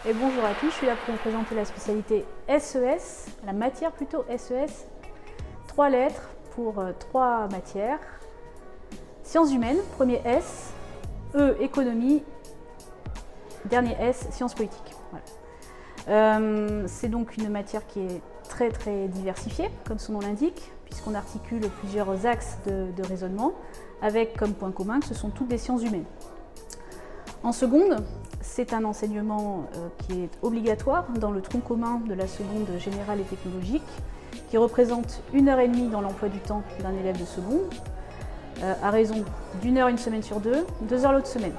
Et bonjour à tous, je suis là pour vous présenter la spécialité SES, la matière plutôt SES. 3 lettres pour 3 matières. Sciences humaines, premier S, E, économie, dernier S, sciences politiques. Voilà. C'est donc une matière qui est très diversifiée, comme son nom l'indique, puisqu'on articule plusieurs axes de raisonnement, avec comme point commun que ce sont toutes des sciences humaines. En seconde, c'est un enseignement qui est obligatoire dans le tronc commun de la seconde générale et technologique, qui représente 1h30 dans l'emploi du temps d'un élève de seconde, à raison d'1 heure une semaine sur 2, 2 heures l'autre semaine.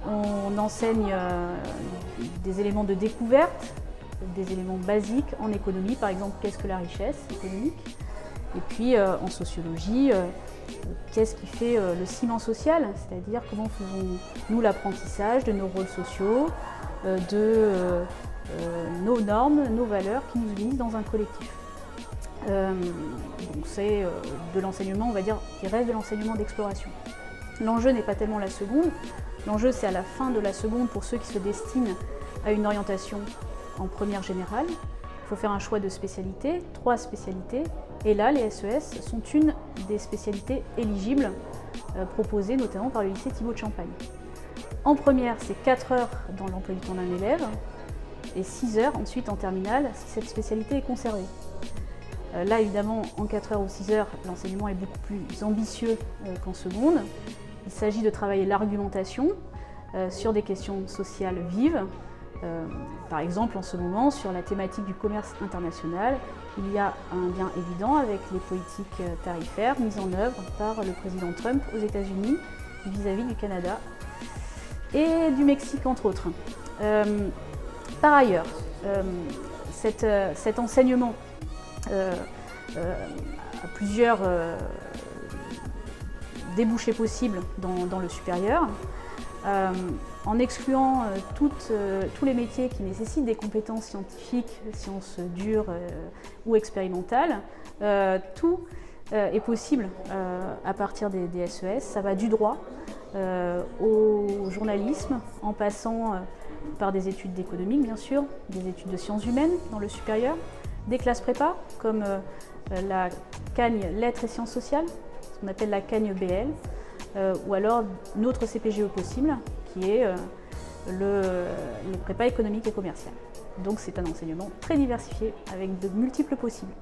On enseigne des éléments de découverte, des éléments basiques en économie, par exemple qu'est-ce que la richesse économique, et puis en sociologie, qu'est-ce qui fait le ciment social, c'est-à-dire comment faisons-nous l'apprentissage de nos rôles sociaux, de nos normes, nos valeurs qui nous unissent dans un collectif. Donc c'est de l'enseignement, on va dire, qui reste de l'enseignement d'exploration. L'enjeu n'est pas tellement la seconde, l'enjeu c'est à la fin de la seconde pour ceux qui se destinent à une orientation en première générale. Il faut faire un choix de spécialité, 3 spécialités, et là les SES sont une des spécialités éligibles proposées notamment par le lycée Thibaut de Champagne. En première, c'est 4 heures dans l'emploi du temps d'un élève, et 6 heures ensuite en terminale si cette spécialité est conservée. Là évidemment, en 4 heures ou 6 heures, l'enseignement est beaucoup plus ambitieux qu'en seconde. Il s'agit de travailler l'argumentation sur des questions sociales vives. Par exemple, en ce moment, sur la thématique du commerce international, il y a un lien évident avec les politiques tarifaires mises en œuvre par le président Trump aux États-Unis vis-à-vis du Canada et du Mexique, entre autres. Par ailleurs, cet enseignement a plusieurs débouchés possibles dans le supérieur. En excluant tous les métiers qui nécessitent des compétences scientifiques, sciences dures ou expérimentales, tout est possible à partir des SES. Ça va du droit au journalisme, en passant par des études d'économie, bien sûr, des études de sciences humaines dans le supérieur, des classes prépa, comme la Cagne Lettres et Sciences Sociales, ce qu'on appelle la Cagne BL, ou alors notre CPGE possible, qui est le prépa économique et commercial. Donc c'est un enseignement très diversifié avec de multiples possibles.